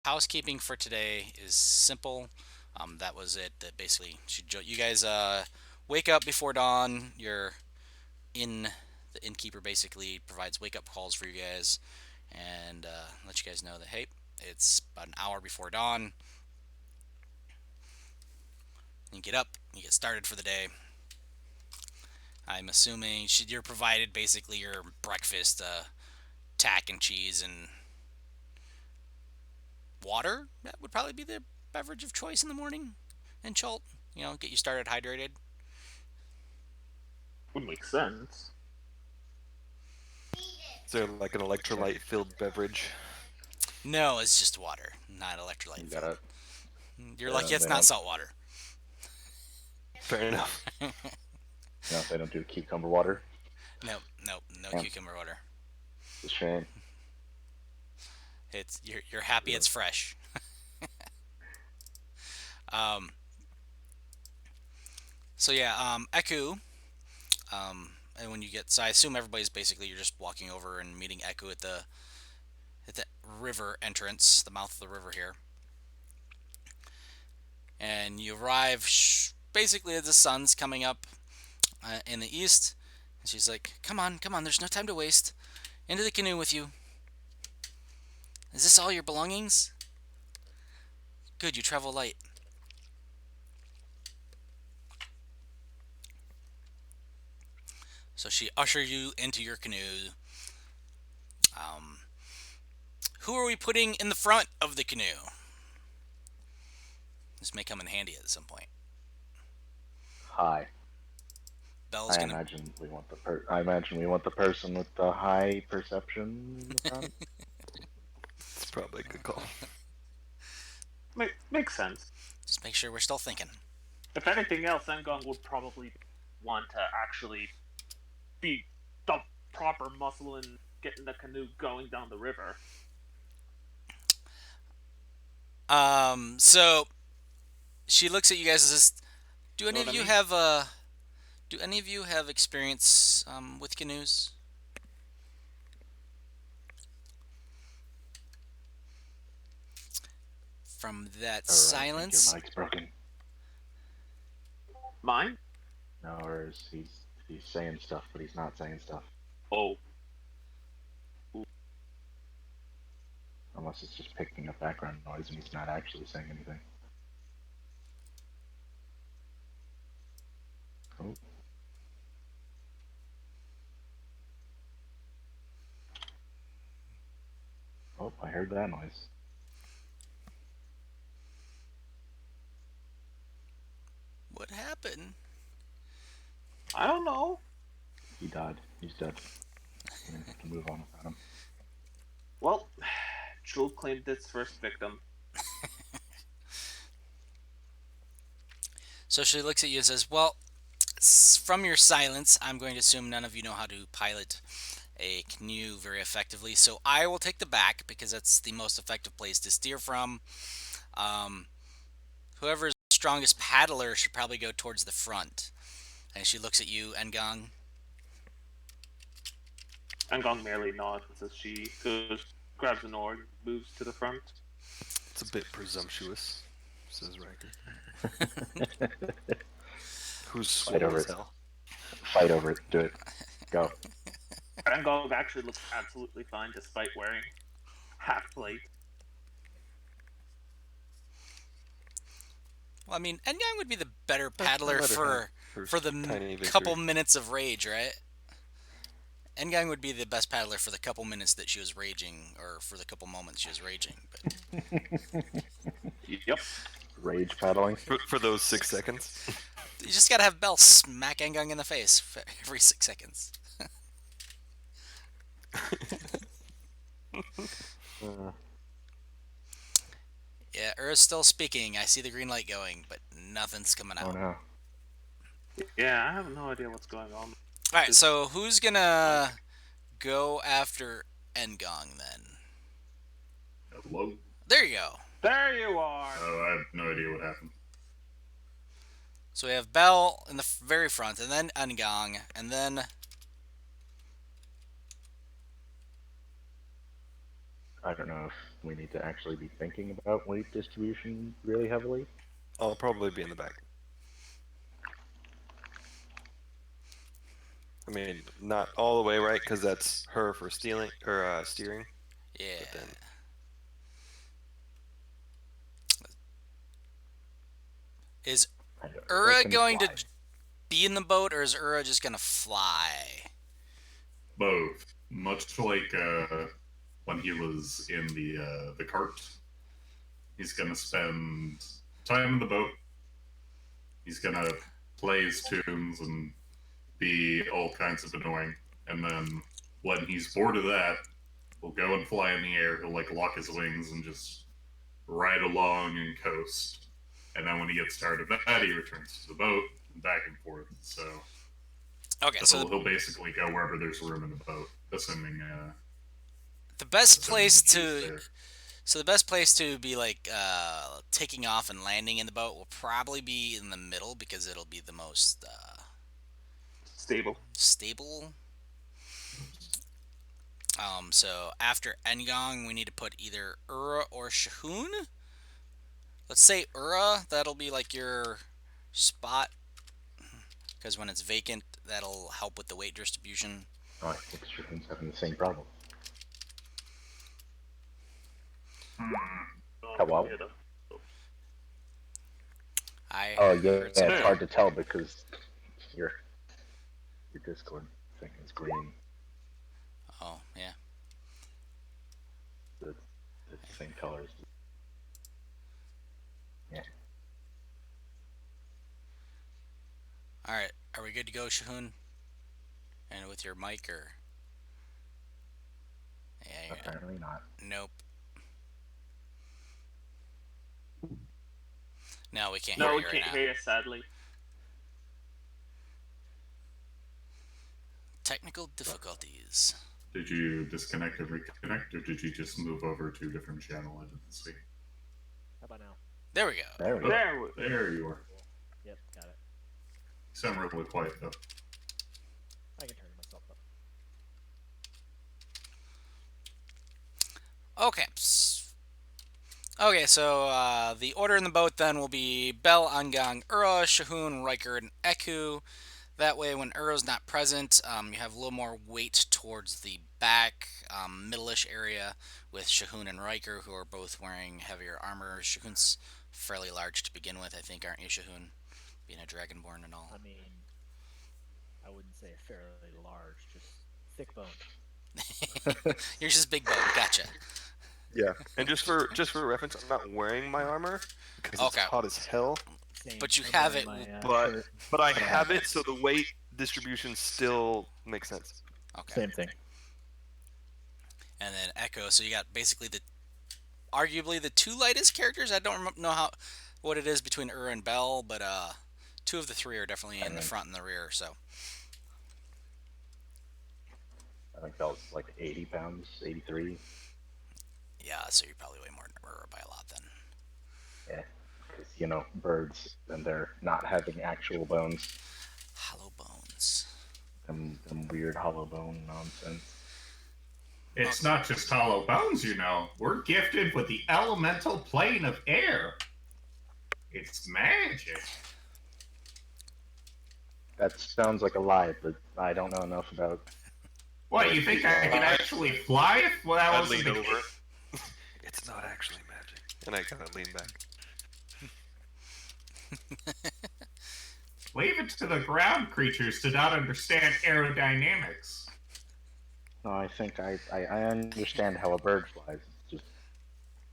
housekeeping for today is simple. That was it. That basically, you guys wake up before dawn. In the innkeeper basically provides wake up calls for you guys and let you guys know that hey, it's about an hour before dawn. You get up, you get started for the day. I'm assuming you're provided basically your breakfast, tack and cheese and water. That would probably be the beverage of choice in the morning. And Chult, get you started hydrated. Would make sense. Is there like an electrolyte filled beverage? No, it's just water, not You electrolyte filled. gotta. You're lucky it's They not don't. salt water. Fair enough. They don't do cucumber water. Nope, nope, no Yeah, cucumber water. it's a shame. You're happy it's fresh. Um, so yeah, Eku. And when you get, so I assume everybody's basically you're just walking over and meeting Eku at the river entrance, the mouth of the river here, and you arrive basically as the sun's coming up in the east. And she's like, come on, there's no time to waste. Into the canoe with you. Is this all your belongings? Good, you travel light. So she ushers you into your canoe. Um, who are we putting in the front of the canoe? This may come in handy at some point. High. Belle's I gonna. imagine we want I imagine we want the person with the high perception in the front. It's probably a good call. Makes sense. Just make sure we're still thinking. If anything else, Engong would probably want to actually be the proper muscle in getting the canoe going down the river. So she looks at you guys and says, "Do Know any what of I you mean? have Do any of you have experience with canoes?" From that Or I think your silence, mic's broken. Mine? No, or is he's saying stuff, but he's not saying stuff. Oh. Unless it's just picking up background noise and he's not actually saying anything. Oh. Oh, I heard that noise. what happened? I don't know. He died. He's dead. We have to move on without him. Well, Jewel claimed its first victim. So she looks at you and says, "Well, from your silence, I'm going to assume none of you know how to pilot a canoe very effectively. So I will take the back because that's the most effective place to steer from. Um, Whoever's strongest paddler should probably go towards the front." And she looks at you, Ngong. Engong merely nods as she goes, grabs an oar, and moves to the front. It's a bit presumptuous, says Riker. Who's Fight swole over as it. hell. Fight over it. Do it. Go. Engong actually looks absolutely fine despite wearing half plate. Well, I mean, Ngang would be the better paddler Let her for have her the tiny victory. couple minutes of rage, right? Ngang would be the best paddler for the couple minutes that she was raging, or for the couple moments she was raging. But Yep. Rage paddling. For those 6 seconds. you just gotta have Belle smack Ngang in the face for every 6 seconds. Uh, Yeah, Ura's still speaking. I see the green light going, but nothing's coming oh out. no. Yeah, I have no idea what's going on. All right, so who's gonna go after Ngong then? Hello? There you go. There you are! Oh, I have no idea what happened. So we have Belle in the very front, and then Ngong, and then I don't know if we need to actually be thinking about weight distribution really heavily. I'll probably be in the back. I mean, not all the way right, because that's her for stealing or steering. Yeah. But then Is And Ura can going to fly. be in the boat, or is Ura just gonna fly? Both. Much like when he was in the cart, he's gonna spend time in the boat. He's gonna play his tunes and be all kinds of annoying. And then when he's bored of that, he'll go and fly in the air. He'll like lock his wings and just ride along and coast. And then when he gets tired of that, he returns to the boat and back and forth. So Okay, so he'll basically go wherever there's room in the boat, assuming the best assuming place he's to there. so the best place to be like taking off and landing in the boat will probably be in the middle because it'll be the most Stable. stable. So after Engong, we need to put either Ura or Shahun. Let's say Ura. That'll be like your spot because when it's vacant, that'll help with the weight distribution. Oh, I think Strickland's having the same problem. Oh, Hello? yeah, I Oh yeah, heard some. it's hard to tell because your your Discord thing is green. Oh yeah. It's, it's the same colors. Yeah. All right. Are we good to go, Shahun? And with your mic or? Yeah. Apparently not. Nope. No, we can't No, hear we you right can't now. hear you, sadly. Technical difficulties. Did you disconnect and reconnect, or did you just move over to a different channel? I didn't see. How about now? There we go. There we go. There you are. Yep, got it. You sound really quiet though. I can turn myself up. Okay. Okay, so the order in the boat then will be Bell, Angang, Ura, Shahun, Riker, and Eku. That way, when Ura's not present, you have a little more weight towards the back, middle-ish area with Shahun and Riker, who are both wearing heavier armor. Shahun's fairly large to begin with, I think, aren't you, Shahun? Being a Dragonborn and all. I mean, I wouldn't say fairly large, just thick bone. You're just big bone. Gotcha. yeah, and just for reference, I'm not wearing my armor because it's Okay. hot as hell. Same. But you I'm have wearing it- my, But shirt. but I have it, so the weight distribution still makes sense. Okay. Same thing. And then Echo. So you got basically arguably the two lightest characters. I don't know what it is between Ur and Bell, but two of the three are definitely in the front and the rear. So I think that was like 80 pounds, 83. yeah, so you're probably way more than Ur by a lot then. Yeah, because birds and they're not having actual bones. Hollow bones. Them weird hollow bone nonsense. It's not just hollow bones, you know. We're gifted with the elemental plane of air. It's magic. That sounds like a lie, but I don't know enough about. What, you think I can actually fly if that I wasn't lean the over. It's not actually magic, and I kind of lean back. Leave it to the ground creatures to not understand aerodynamics. No, I think I understand how a bird flies. It's just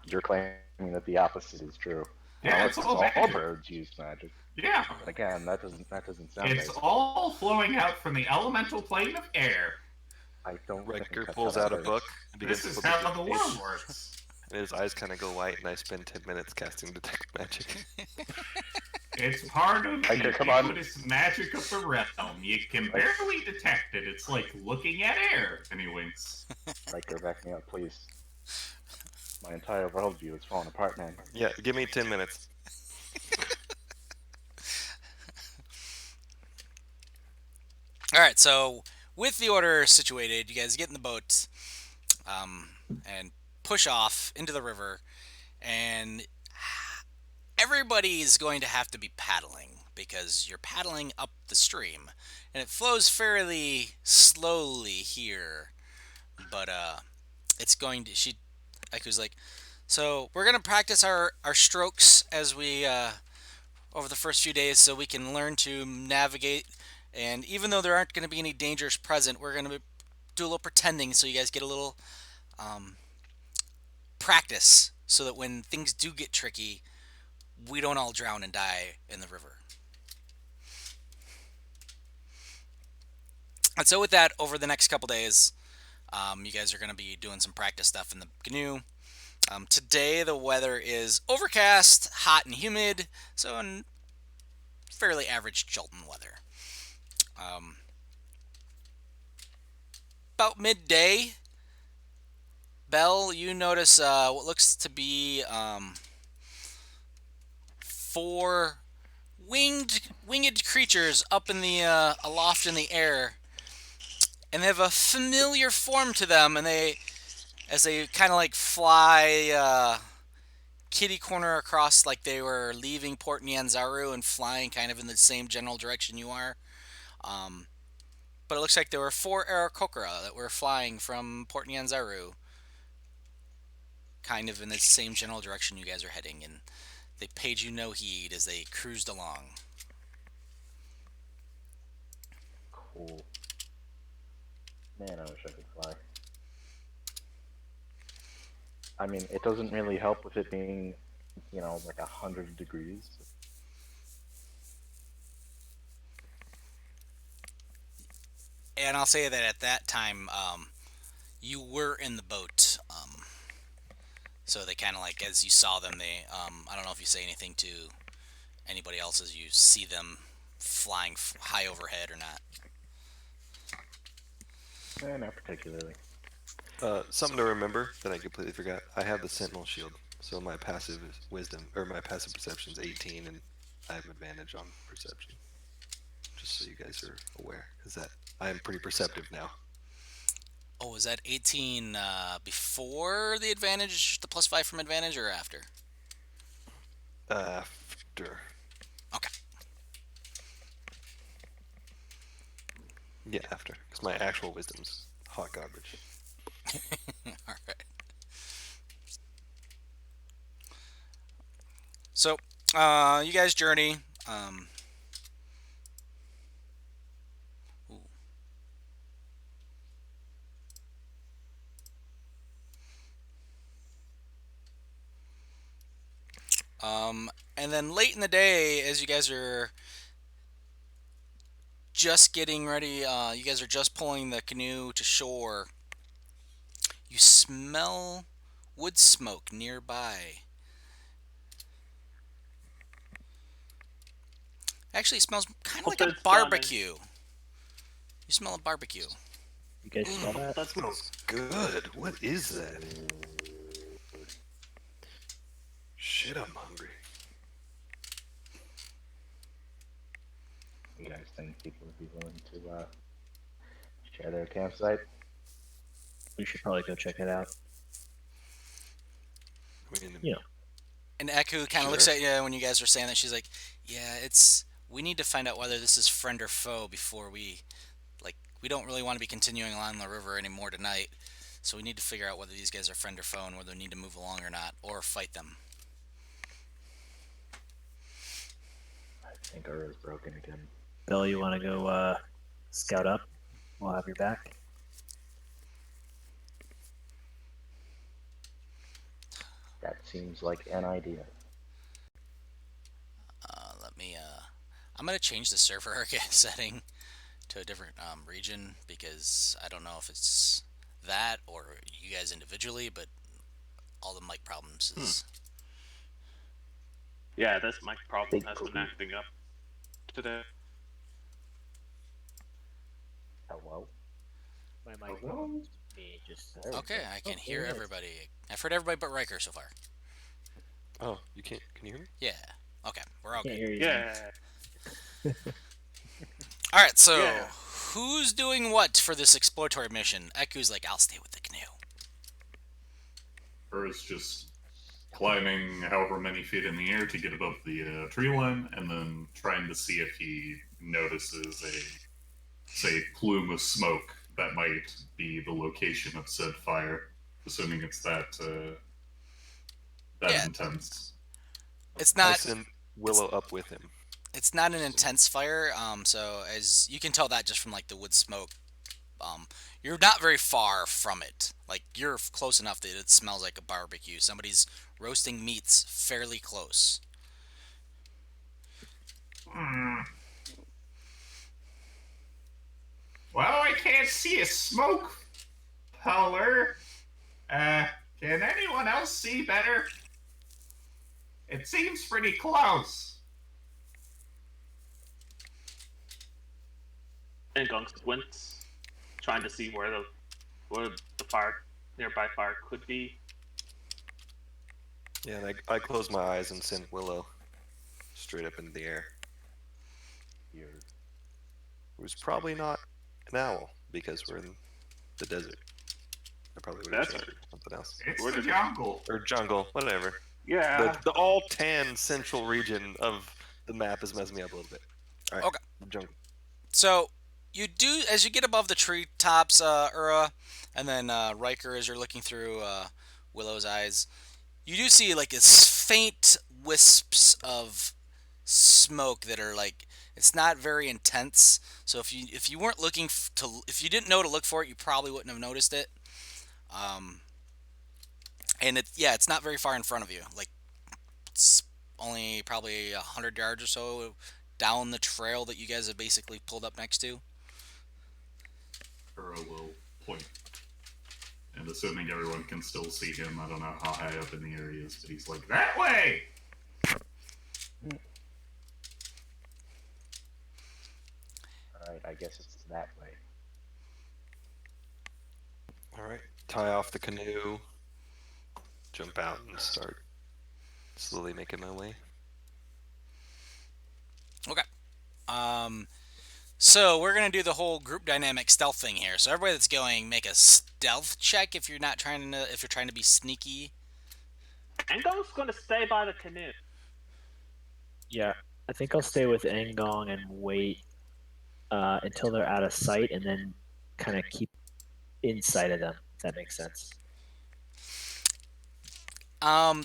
you're claiming that the opposite is true. Yeah, Unless it's all all magic. birds use magic. Yeah, But again, that doesn't sound it's right. all flowing out from the elemental plane of air. I don't think Riker that's pulls how out that a works. book and begins This to is flip how through the the world page, works. and his eyes kind of go white, and I spend 10 minutes casting detect magic. It's part of the Riker, come on. ubiquitous magic of the realm. You can barely detect it. It's like looking at air. And he winks. Riker, back me up, please. My entire worldview is falling apart, man. Yeah, give me 10 minutes. All right, so with the order situated, you guys get in the boat and push off into the river, and everybody's going to have to be paddling because you're paddling up the stream, and it flows fairly slowly here. But it's going to. She, like, was like, so we're gonna practice our strokes as we over the first few days, so we can learn to navigate. And even though there aren't going to be any dangers present, we're going to do a little pretending so you guys get a little um, practice so that when things do get tricky, we don't all drown and die in the river. And so, with that, over the next couple days, you guys are going to be doing some practice stuff in the canoe. Today, the weather is overcast, hot, and humid, so fairly average Chilton weather. Um, about midday, Bell, you notice what looks to be four winged creatures up in the aloft in the air, and they have a familiar form to them, and as they kind of like fly kitty corner across, like they were leaving Port Nyanzaru and flying kind of in the same general direction you are. Um, but it looks like there were four Aarakocra that were flying from Port Nyanzaru, kind of in the same general direction you guys are heading, and they paid you no heed as they cruised along. Cool. Man, I wish I could fly. I mean, it doesn't really help with it being, like 100 degrees. And I'll say that at that time, you were in the boat. So they kind of like, as you saw them, I don't know if you say anything to anybody else as you see them flying high overhead or not. Not particularly. Something to remember that I completely forgot. I have the Sentinel Shield, so my passive my passive perception is 18, and I have advantage on perception. Just so you guys are aware, because that I am pretty perceptive now. Oh, is that 18 before the advantage, the +5 from advantage, or after? After. Okay. Yeah, after, because my actual wisdom's hot garbage. All right. So, you guys journey. Ooh. And then late in the day, as you guys are just getting ready, you guys are just pulling the canoe to shore. You smell wood smoke nearby. Actually, it smells kind of like a It's barbecue. You smell a barbecue. You guys smell that? That smells good. What is that? Shit, I'm hungry. You guys think people would be willing to share their campsite? We should probably go check it out. I mean, Yeah. And Eku kind of looks at you when you guys are saying that. She's like, "Yeah, we need to find out whether this is friend or foe before we don't really want to be continuing along the river anymore tonight. So we need to figure out whether these guys are friend or foe and whether we need to move along or not, or fight them." I think our is broken again. Bill, you want to go scout up? We'll have your back. That seems like an idea. I'm gonna change the server setting to a different region because I don't know if it's that or you guys individually, but all the mic problems is. Yeah, this mic problem Big has been cookie. acting up today. Hello? My mic Hello? problems. Me just. There we Okay, go. I can Oh, hear there it is. everybody. I've heard everybody but Riker so far. oh, you can't. Can you hear me? Yeah. Okay, we're all Can't good. hear you. Yeah. All right, so Yeah. who's doing what for this exploratory mission? Eku's like, I'll stay with the canoe. Ura's just climbing however many feet in the air to get above the tree line, and then trying to see if he notices a, say, plume of smoke that might be the location of said fire, assuming it's that Yeah, intense. it's I not. send Willow up with him. It's not an intense fire. So as you can tell that just from like the wood smoke. You're not very far from it. Like you're close enough that it smells like a barbecue. Somebody's roasting meats fairly close. Hmm. Well, I can't see a smoke color. Can anyone else see better? It seems pretty close. Engong squints, trying to see where the nearby fire could be. Yeah, and I close my eyes and send Willow straight up into the air. Here. Who's probably not an owl because we're in the desert. I probably would have Desert. chosen something else. It's Where the did it- jungle. Or jungle, whatever. Yeah. The all tan central region of the map is messing me up a little bit. All right, Okay. jungle. So you do as you get above the treetops, Ura, and then Riker as you're looking through Willow's eyes. You do see like this faint wisps of smoke that are like it's not very intense. So if you weren't looking if you didn't know to look for it, you probably wouldn't have noticed it. Um, and it's not very far in front of you. Like it's only probably 100 yards or so down the trail that you guys have basically pulled up next to. Ura will point. And assuming everyone can still see him, I don't know how high up in the air he is, but he's like, that way! Alright, I guess it's that way. All right, tie off the canoe, jump out, and start slowly making my way. Okay. So we're gonna do the whole group dynamic stealth thing here. So everybody that's going, make a stealth check if you're not trying to if you're trying to be sneaky. Engong's going to stay by the canoe. Yeah, I think I'll stay with Engong and wait until they're out of sight, and then kind of keep in sight of them. If that makes sense.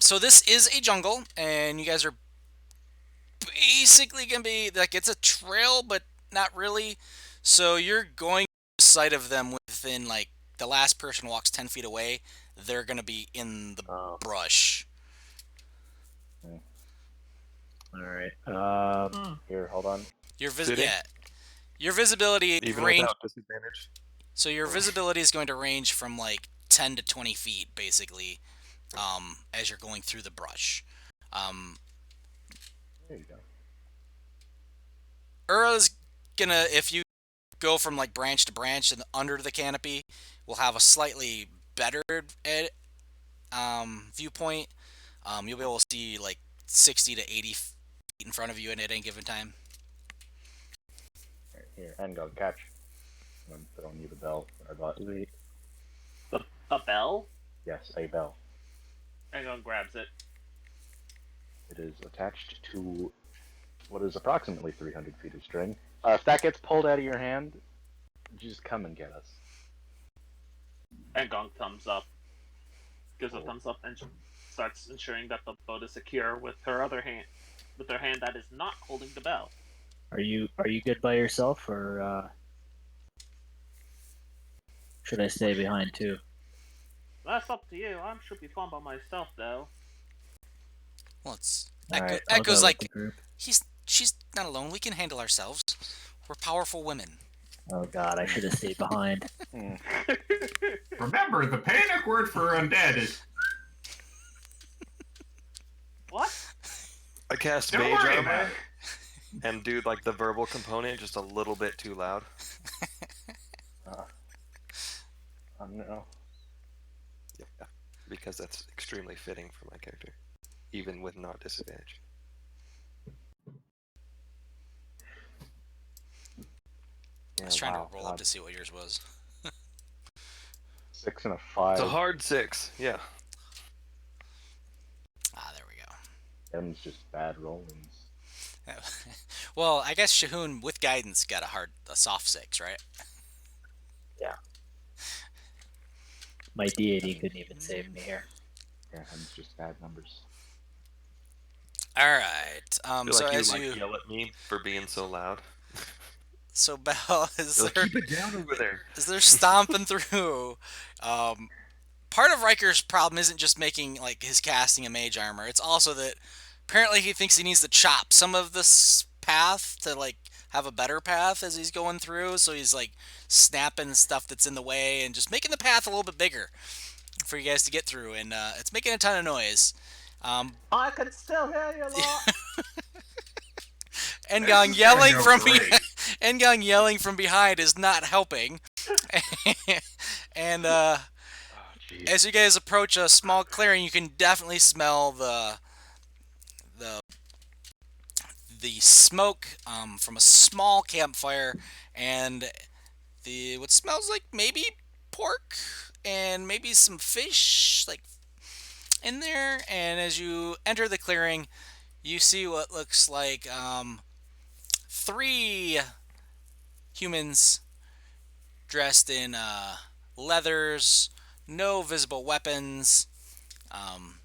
So this is a jungle, and you guys are basically gonna be like it's a trail, but not really. So you're going to sight of them within like the last person walks 10 feet away. They're gonna be in the brush. All right. Here, hold on. Sitting? Your visibility Even range. without disadvantage. So your visibility is going to range from like 10 to 20 feet, basically, as you're going through the brush. There you go. Ura's gonna, if you go from like branch to branch and under the canopy, will have a slightly better viewpoint. You'll be able to see like 60 to 80 feet in front of you at any given time. Here, Engong, catch. I'm throwing you the bell that I bought. A bell? Yes, a bell. Engong grabs it. It is attached to what is approximately 300 feet of string. If that gets pulled out of your hand, just come and get us. Engong thumbs up. Gives a Cool. thumbs up and starts ensuring that the boat is secure with her other hand. With her hand that is not holding the bell. Are you good by yourself, or should I stay behind too? That's up to you. I should be fine by myself, though. Well, it's All right, I'll go echoes with like the group. she's not alone. We can handle ourselves. We're powerful women. Oh God, I should have stayed behind. Remember, the panic word for undead is What? I cast don't mage worry armor about it. and do like the verbal component just a little bit too loud. No. Yeah, because that's extremely fitting for my character, even with not disadvantage. I was trying wow, to roll God. up to see what yours was. 6 and a 5. It's a hard 6, yeah. Them's just bad rollings. Well, I guess Shahoon with guidance got a soft 6, right? Yeah. My deity couldn't even save me here. Yeah, them's just bad numbers. All right. I feel So like you as like you, yell at me for being so loud. so Belle, You're like, keep it down over there. as they're stomping through, um, part of Riker's problem isn't just making like his casting a mage armor. It's also that apparently he thinks he needs to chop some of this path to like have a better path as he's going through. So he's like snapping stuff that's in the way and just making the path a little bit bigger for you guys to get through. And it's making a ton of noise. I can still hear you, lot. Endgong This is gonna yelling go from great. Endgong yelling from behind is not helping. And Oh, jeez. as you guys approach a small clearing, you can definitely smell the the smoke from a small campfire and the what smells like maybe pork and maybe some fish like in there. And as you enter the clearing, you see what looks like 3 humans dressed in leathers, no visible weapons. Um,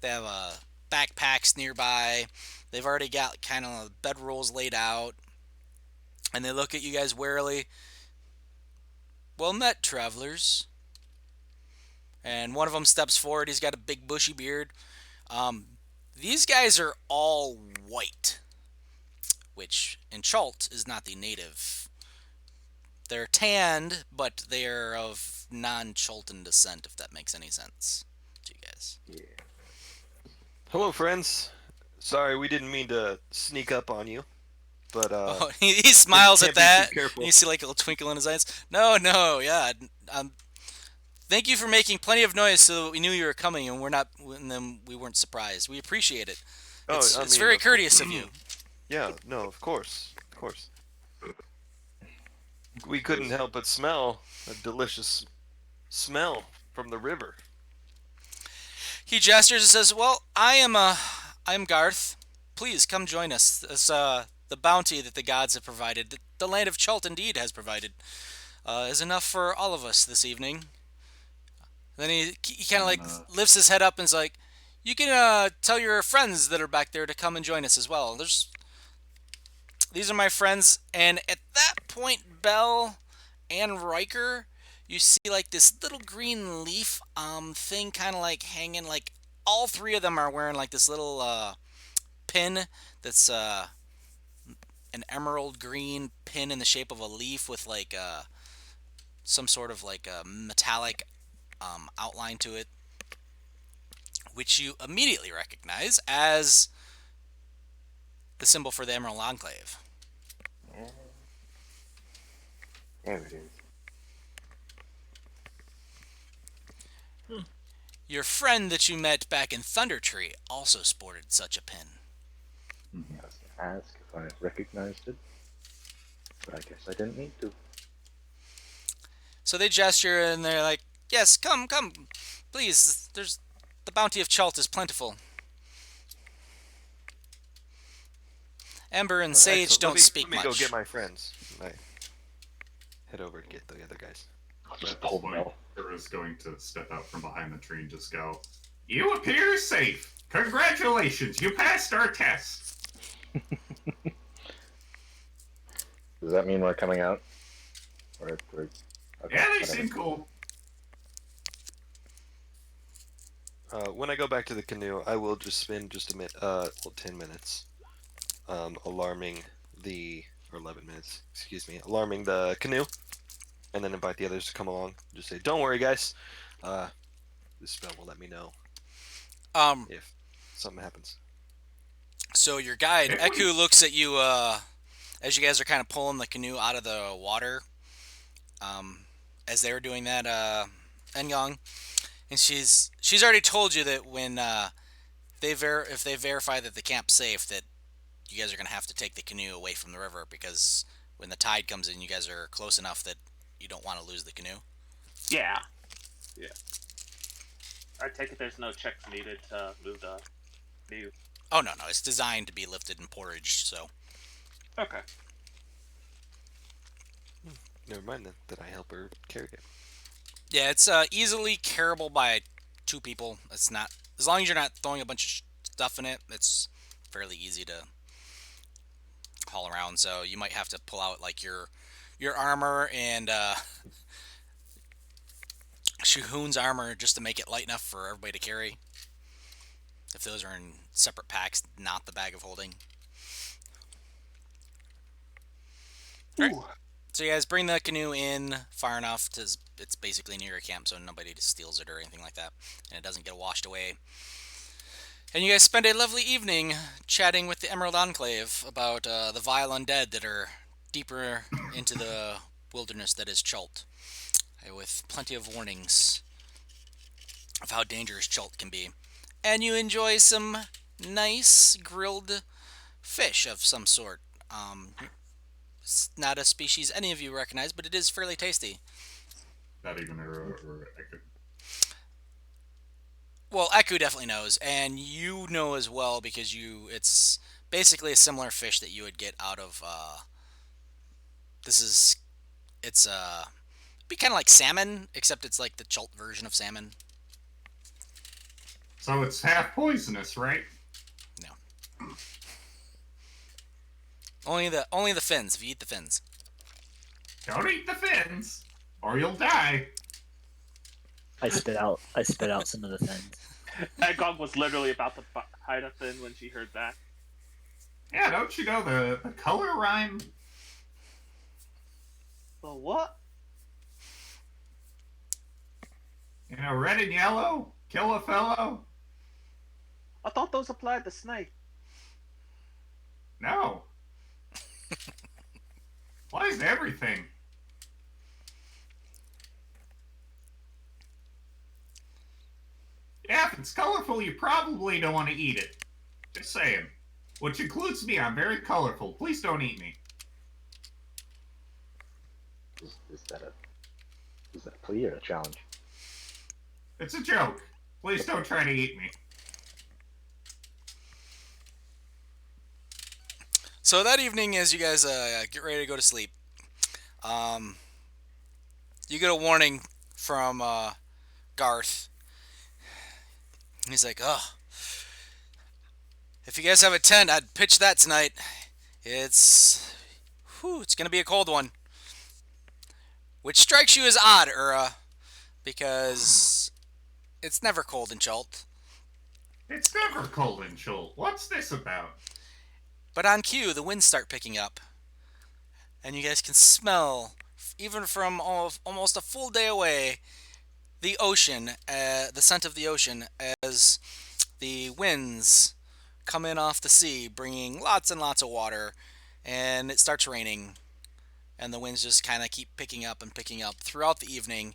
they have backpacks nearby. They've already got kind of bedrolls laid out, and they look at you guys warily. Well met, travelers. And one of them steps forward. He's got a big bushy beard. Um, these guys are all white, which in Chult is not the native. They're tanned, but they're of non-Chultan descent, if that makes any sense to you guys. Yeah. Hello, friends. Sorry, we didn't mean to sneak up on you, but Oh, he smiles can't at be too that. careful. And you see like a little twinkle in his eyes. No, yeah. Thank you for making plenty of noise so that we knew you were coming, and then we weren't surprised. We appreciate it. Oh, It's, I it's mean, very of cour- courteous of you. Yeah, no, of course. We couldn't help but smell a delicious smell from the river. He gestures and says, "Well, I am Garth. Please come join us. This, the bounty that the gods have provided, that the land of Chult indeed has provided, is enough for all of us this evening." Then he kind of like lifts his head up and is like, "You can tell your friends that are back there to come and join us as well. These are my friends." And at that point, Bell and Riker, you see like this little green leaf thing kind of like hanging. Like all 3 of them are wearing like this little pin that's an emerald green pin in the shape of a leaf with like some sort of like a metallic outline to it, which you immediately recognize as the symbol for the Emerald Enclave. Yeah. There it is. Your friend that you met back in Thunder Tree also sported such a pin. I was gonna ask if I recognized it, but I guess I didn't need to. So they gesture and they're like, "Yes, come, please. There's the bounty of Chult is plentiful. Ember and Sage Excellent. don't speak let me much." go get my friends. I head over to get the other guys. I'll just At pull this them point, out. Kira is going to step out from behind the tree and just go, "You appear safe. Congratulations, you passed our test." Does that mean we're coming out? Or we're... Okay, Yeah, they whatever. seem cool. When I go back to the canoe, I will just spend just 10 minutes, alarming or 11 minutes, excuse me, alarming the canoe, and then invite the others to come along. Just say, "Don't worry, guys. This spell will let me know Um, if something happens." so your guide Hey, Eku please. looks at you as you guys are kind of pulling the canoe out of the water. As they were doing that, Enyong, and she's already told you that when if they verify that the camp's safe, that you guys are gonna have to take the canoe away from the river because when the tide comes in, you guys are close enough that you don't want to lose the canoe. Yeah. I take it there's no checks needed to move the canoe. Oh no, it's designed to be lifted and porridged. So Okay. Never mind then. That I help her carry it. yeah, it's easily carryable by two people. It's not as long as you're not throwing a bunch of stuff in it. It's fairly easy to haul around. So you might have to pull out like your armor and Shihun's armor just to make it light enough for everybody to carry. If those are in separate packs, not the bag of holding. All right. Ooh. So you guys bring the canoe in far enough to it's basically near your camp, so nobody steals it or anything like that, and it doesn't get washed away. And you guys spend a lovely evening chatting with the Emerald Enclave about the vile undead that are deeper into the wilderness that is Chult, with plenty of warnings of how dangerous Chult can be. And you enjoy some nice grilled fish of some sort. It's not a species any of you recognize, but it is fairly tasty. Not even I could. Well, Eku definitely knows, and you know as well because it's basically a similar fish that you would get out of this is it's be kind of like salmon, except it's like the Chult version of salmon. So it's half poisonous, right? No. Only the fins, if you eat the fins. Don't eat the fins, or you'll die. I spit out some of the fins. Agog was literally about to hide a fin when she heard that. Yeah, don't you know the color rhyme? The what? You know, red and yellow, kill a fellow? I thought those applied to snake. No. Applies to everything. Yeah, if it's colorful, you probably don't want to eat it. Just saying. Which includes me, I'm very colorful. Please don't eat me. Is that a plea or a challenge? It's a joke. Please don't try to eat me. So that evening, as you guys get ready to go to sleep, um, you get a warning from Garth. He's like, "Oh, if you guys have a tent, I'd pitch that tonight. It's gonna be a cold one." Which strikes you as odd, Ura, because it's never cold in Chult. It's never cold in Chult. What's this about? But on cue, the winds start picking up, and you guys can smell, even from almost a full day away, the ocean, the scent of the ocean, as the winds come in off the sea, bringing lots and lots of water, and it starts raining, and the winds just kind of keep picking up and picking up throughout the evening.